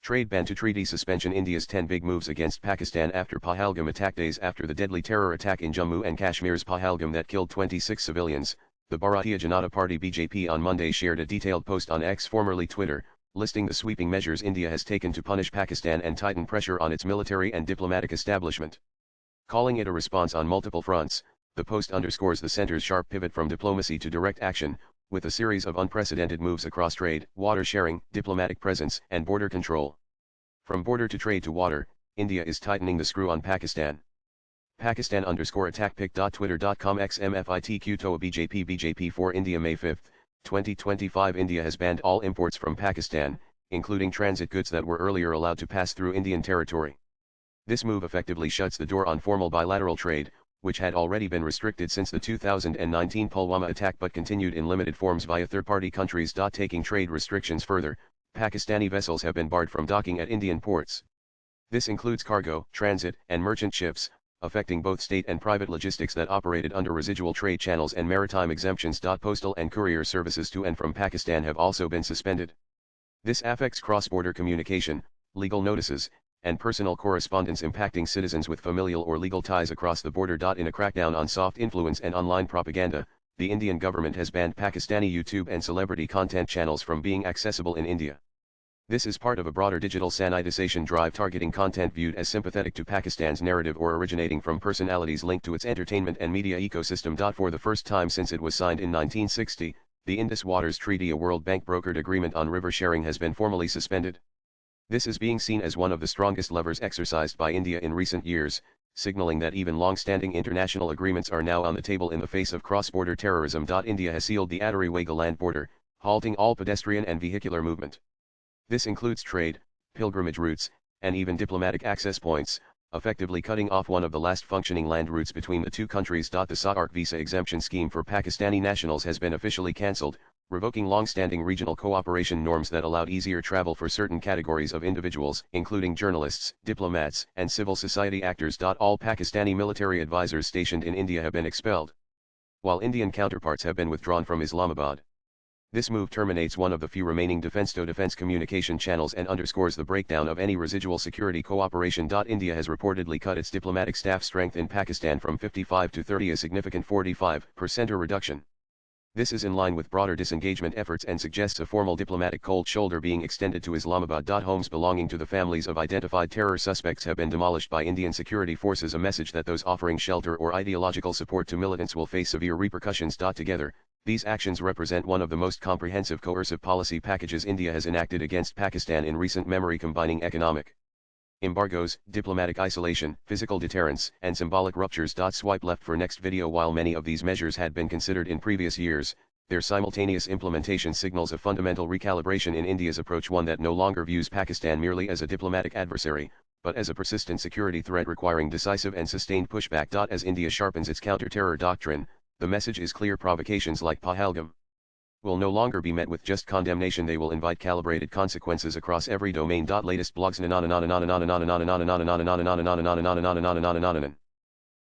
Trade ban to treaty suspension. India's 10 big moves against Pakistan after Pahalgam attack. Days after the deadly terror attack in Jammu and Kashmir's Pahalgam that killed 26 civilians, the Bharatiya Janata Party BJP on Monday shared a detailed post on X, formerly Twitter, listing the sweeping measures India has taken to punish Pakistan and tighten pressure on its military and diplomatic establishment. Calling it a response on multiple fronts, the post underscores the centre's sharp pivot from diplomacy to direct action, with a series of unprecedented moves across trade, water sharing, diplomatic presence, and border control. From border to trade to water, India is tightening the screw on Pakistan. Pakistan_attack pic.twitter.com xmfitq toa BJP for India May 5, 2025. India has banned all imports from Pakistan, including transit goods that were earlier allowed to pass through Indian territory. This move effectively shuts the door on formal bilateral trade, which had already been restricted since the 2019 Pulwama attack but continued in limited forms via third-party countries. Taking trade restrictions further, Pakistani vessels have been barred from docking at Indian ports. This includes cargo, transit, and merchant ships, affecting both state and private logistics that operated under residual trade channels and maritime exemptions. Postal and courier services to and from Pakistan have also been suspended. This affects cross-border communication, legal notices, and personal correspondence, impacting citizens with familial or legal ties across the border. In a crackdown on soft influence and online propaganda, the Indian government has banned Pakistani YouTube and celebrity content channels from being accessible in India. This is part of a broader digital sanitization drive targeting content viewed as sympathetic to Pakistan's narrative or originating from personalities linked to its entertainment and media ecosystem. For the first time since it was signed in 1960, the Indus Waters Treaty, a World Bank brokered agreement on river sharing, has been formally suspended. This is being seen as one of the strongest levers exercised by India in recent years, signaling that even long-standing international agreements are now on the table in the face of cross-border terrorism. India has sealed the Atari-Wagah land border, halting all pedestrian and vehicular movement. This includes trade, pilgrimage routes, and even diplomatic access points, effectively cutting off one of the last functioning land routes between the two countries. The SAARC visa exemption scheme for Pakistani nationals has been officially cancelled, revoking long-standing regional cooperation norms that allowed easier travel for certain categories of individuals, including journalists, diplomats, and civil society actors. All Pakistani military advisors stationed in India have been expelled, while Indian counterparts have been withdrawn from Islamabad. This move terminates one of the few remaining defense-to-defense communication channels and underscores the breakdown of any residual security cooperation. India has reportedly cut its diplomatic staff strength in Pakistan from 55 to 30, a significant 45% reduction. This is in line with broader disengagement efforts and suggests a formal diplomatic cold shoulder being extended to Islamabad. Homes belonging to the families of identified terror suspects have been demolished by Indian security forces, a message that those offering shelter or ideological support to militants will face severe repercussions. Together, these actions represent one of the most comprehensive coercive policy packages India has enacted against Pakistan in recent memory, combining economic embargoes, diplomatic isolation, physical deterrence, and symbolic ruptures. Swipe left for next video. While many of these measures had been considered in previous years, their simultaneous implementation signals a fundamental recalibration in India's approach, one that no longer views Pakistan merely as a diplomatic adversary, but as a persistent security threat requiring decisive and sustained pushback. As India sharpens its counter-terror doctrine, the message is clear: provocations like Pahalgam will no longer be met with just condemnation, they will invite calibrated consequences across every domain. Latest blogs.